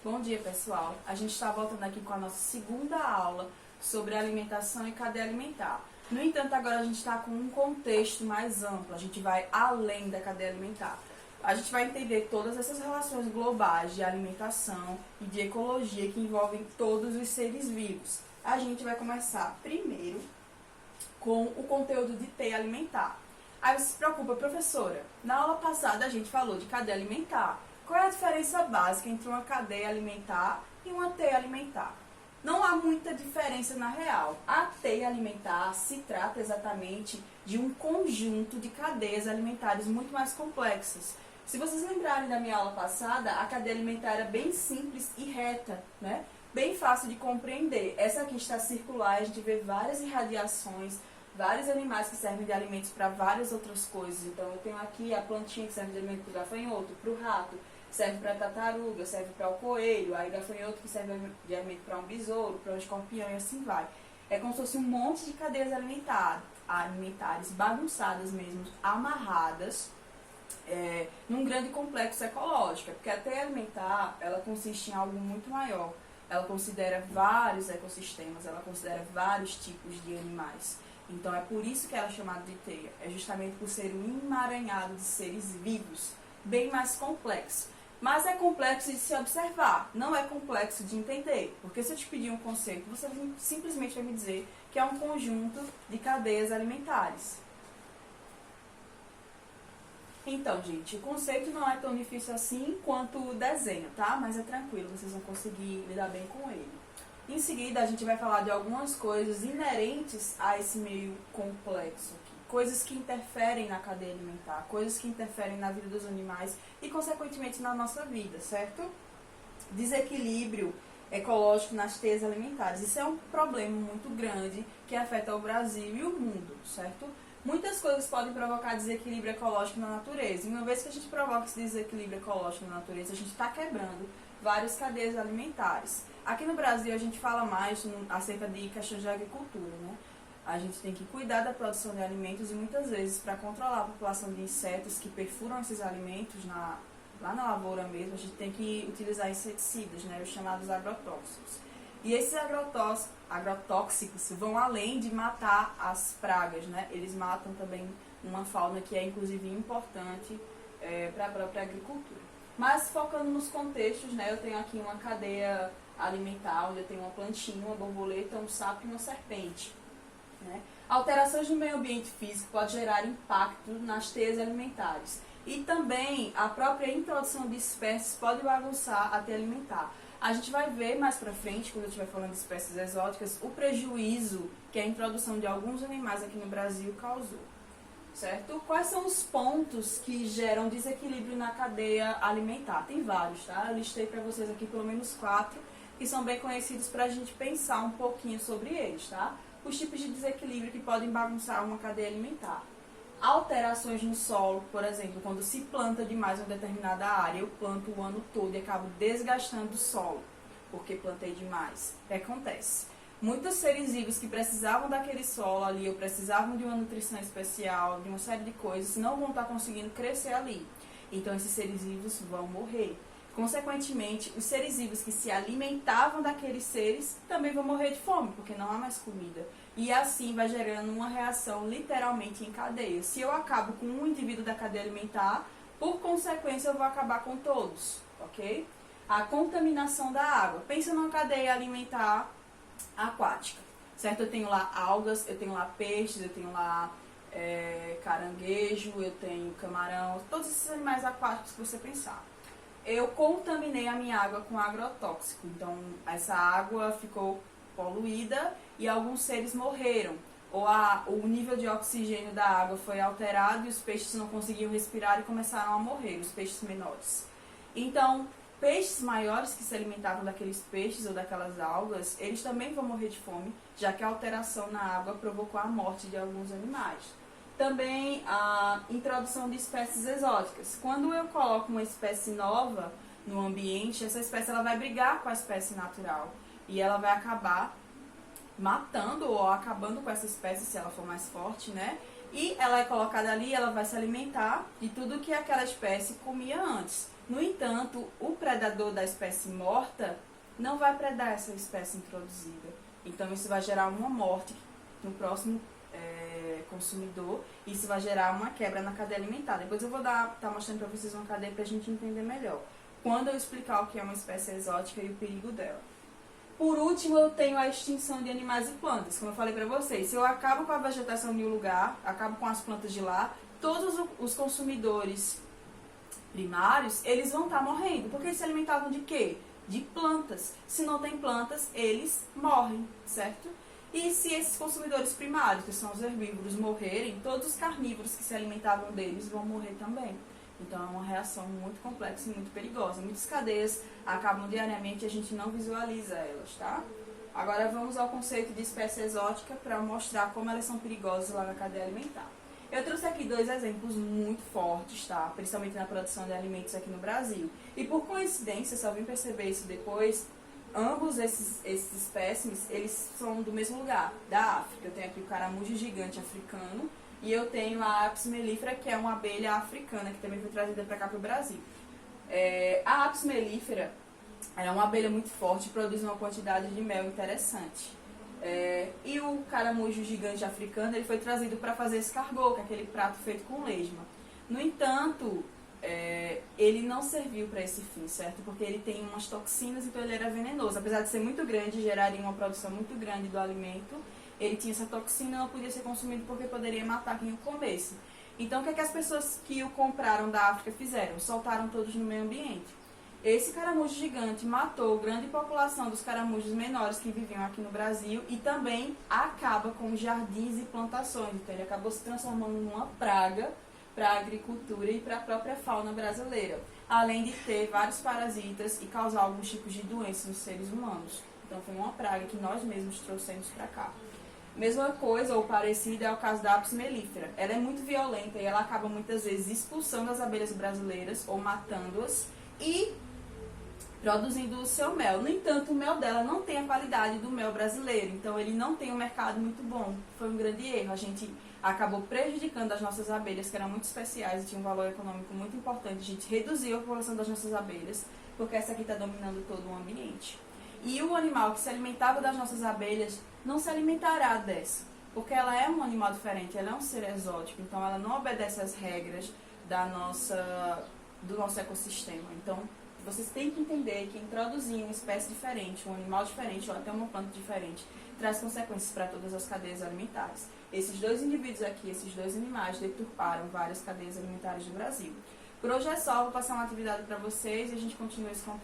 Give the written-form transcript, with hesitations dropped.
Bom dia, pessoal. A gente está voltando aqui com a nossa segunda aula sobre alimentação e cadeia alimentar. No entanto, agora a gente está com um contexto mais amplo. A gente vai além da cadeia alimentar. A gente vai entender todas essas relações globais de alimentação e de ecologia que envolvem todos os seres vivos. A gente vai começar primeiro com o conteúdo de teia alimentar. Aí você se preocupa, professora, na aula passada a gente falou de cadeia alimentar. Qual é a diferença básica entre uma cadeia alimentar e uma teia alimentar? Não há muita diferença na real. A teia alimentar se trata exatamente de um conjunto de cadeias alimentares muito mais complexas. Se vocês lembrarem da minha aula passada, a cadeia alimentar era bem simples e reta, né? Bem fácil de compreender. Essa aqui está circular, a gente vê várias irradiações, vários animais que servem de alimentos para várias outras coisas. Então eu tenho aqui a plantinha que serve de alimento para o gafanhoto, para o rato, serve para a tartaruga, serve para o coelho, aí o gafanhoto que serve de alimento para um besouro, para um escorpião e assim vai. É como se fosse um monte de cadeias alimentares bagunçadas mesmo, amarradas, num grande complexo ecológico, porque a teia alimentar, ela consiste em algo muito maior. Ela considera vários ecossistemas, ela considera vários tipos de animais. Então é por isso que ela é chamada de teia. É justamente por ser um emaranhado de seres vivos, bem mais complexo. Mas é complexo de se observar, não é complexo de entender. Porque se eu te pedir um conceito, você simplesmente vai me dizer que é um conjunto de cadeias alimentares. Então, gente, o conceito não é tão difícil assim quanto o desenho, tá? Mas é tranquilo, vocês vão conseguir lidar bem com ele. Em seguida, a gente vai falar de algumas coisas inerentes a esse meio complexo aqui. Coisas que interferem na cadeia alimentar, coisas que interferem na vida dos animais e, consequentemente, na nossa vida, certo? Desequilíbrio ecológico nas teias alimentares. Isso é um problema muito grande que afeta o Brasil e o mundo, certo? Muitas coisas podem provocar desequilíbrio ecológico na natureza. E uma vez que a gente provoca esse desequilíbrio ecológico na natureza, a gente está quebrando várias cadeias alimentares. Aqui no Brasil a gente fala mais acerca de questões de agricultura, né? A gente tem que cuidar da produção de alimentos e muitas vezes para controlar a população de insetos que perfuram esses alimentos lá na lavoura mesmo, a gente tem que utilizar inseticidas, né? Os chamados agrotóxicos. E esses agrotóxicos vão além de matar as pragas, né? Eles matam também uma fauna que é inclusive importante para a própria agricultura. Mas focando nos contextos, né? Eu tenho aqui uma cadeia alimentar, onde eu tenho uma plantinha, uma borboleta, um sapo e uma serpente. Né? Alterações no meio ambiente físico podem gerar impacto nas teias alimentares. E também a própria introdução de espécies pode bagunçar a teia alimentar. A gente vai ver mais pra frente, quando eu estiver falando de espécies exóticas, o prejuízo que a introdução de alguns animais aqui no Brasil causou. Certo? Quais são os pontos que geram desequilíbrio na cadeia alimentar? Tem vários, tá? Eu listei para vocês aqui pelo menos 4 que são bem conhecidos para a gente pensar um pouquinho sobre eles, tá? Os tipos de desequilíbrio que podem bagunçar uma cadeia alimentar. Alterações no solo, por exemplo, quando se planta demais uma determinada área, eu planto o ano todo e acabo desgastando o solo, porque plantei demais. O que acontece? Muitos seres vivos que precisavam daquele solo ali, ou precisavam de uma nutrição especial, de uma série de coisas, não vão estar conseguindo crescer ali. Então esses seres vivos vão morrer. Consequentemente, os seres vivos que se alimentavam daqueles seres também vão morrer de fome, porque não há mais comida. E assim vai gerando uma reação literalmente em cadeia. Se eu acabo com um indivíduo da cadeia alimentar, por consequência eu vou acabar com todos, ok? A contaminação da água. Pensa numa cadeia alimentar aquática, certo? Eu tenho lá algas, eu tenho lá peixes, eu tenho lá caranguejo, eu tenho camarão, todos esses animais aquáticos que você pensar. Eu contaminei a minha água com agrotóxico, então essa água ficou poluída e alguns seres morreram. Ou o nível de oxigênio da água foi alterado e os peixes não conseguiam respirar e começaram a morrer, os peixes menores. Então, peixes maiores que se alimentavam daqueles peixes ou daquelas algas, eles também vão morrer de fome, já que a alteração na água provocou a morte de alguns animais. Também a introdução de espécies exóticas. Quando eu coloco uma espécie nova no ambiente, essa espécie ela vai brigar com a espécie natural e ela vai acabar matando ou acabando com essa espécie se ela for mais forte, né? E ela é colocada ali, ela vai se alimentar de tudo que aquela espécie comia antes. No entanto, o predador da espécie morta não vai predar essa espécie introduzida. Então, isso vai gerar uma morte no próximo consumidor. Isso vai gerar uma quebra na cadeia alimentar. Depois eu vou estar mostrando para vocês uma cadeia para a gente entender melhor, quando eu explicar o que é uma espécie exótica e o perigo dela. Por último, eu tenho a extinção de animais e plantas. Como eu falei para vocês, se eu acabo com a vegetação de um lugar, acabo com as plantas de lá, todos os consumidores primários, eles vão estar morrendo. Porque eles se alimentavam de quê? De plantas. Se não tem plantas, eles morrem, certo? E se esses consumidores primários, que são os herbívoros, morrerem, todos os carnívoros que se alimentavam deles vão morrer também. Então é uma reação muito complexa e muito perigosa. Muitas cadeias acabam diariamente e a gente não visualiza elas, tá? Agora vamos ao conceito de espécie exótica para mostrar como elas são perigosas lá na cadeia alimentar. Eu trouxe aqui 2 exemplos muito fortes, tá? Principalmente na produção de alimentos aqui no Brasil. E por coincidência, só vim perceber isso depois, ambos esses espécimes, eles são do mesmo lugar, da África. Eu tenho aqui o caramujo gigante africano e eu tenho a Apis mellifera, que é uma abelha africana, que também foi trazida para cá para o Brasil. A Apis mellifera é uma abelha muito forte, produz uma quantidade de mel interessante. E o caramujo gigante africano, ele foi trazido para fazer escargot, que é aquele prato feito com lesma. No entanto, ele não serviu para esse fim, certo? Porque ele tem umas toxinas, então ele era venenoso. Apesar de ser muito grande, geraria uma produção muito grande do alimento, ele tinha essa toxina, não podia ser consumido porque poderia matar quem o comesse. Então, o que as pessoas que o compraram da África fizeram? Soltaram todos no meio ambiente. Esse caramujo gigante matou grande população dos caramujos menores que viviam aqui no Brasil e também acaba com jardins e plantações. Então, ele acabou se transformando numa praga para a agricultura e para a própria fauna brasileira, além de ter vários parasitas e causar alguns tipos de doenças nos seres humanos. Então, foi uma praga que nós mesmos trouxemos para cá. Mesma coisa ou parecida é o caso da Apis mellifera. Ela é muito violenta e ela acaba muitas vezes expulsando as abelhas brasileiras ou matando-as e produzindo o seu mel. No entanto, o mel dela não tem a qualidade do mel brasileiro, então ele não tem um mercado muito bom. Foi um grande erro. A gente acabou prejudicando as nossas abelhas, que eram muito especiais e tinham um valor econômico muito importante. A gente reduziu a população das nossas abelhas, porque essa aqui está dominando todo o ambiente. E o animal que se alimentava das nossas abelhas não se alimentará dessa, porque ela é um animal diferente, ela é um ser exótico, então ela não obedece às regras do nosso ecossistema. Então, vocês têm que entender que introduzir uma espécie diferente, um animal diferente ou até uma planta diferente, traz consequências para todas as cadeias alimentares. Esses 2 indivíduos aqui, esses 2 animais, deturparam várias cadeias alimentares do Brasil. Por hoje é só, vou passar uma atividade para vocês e a gente continua esse conteúdo.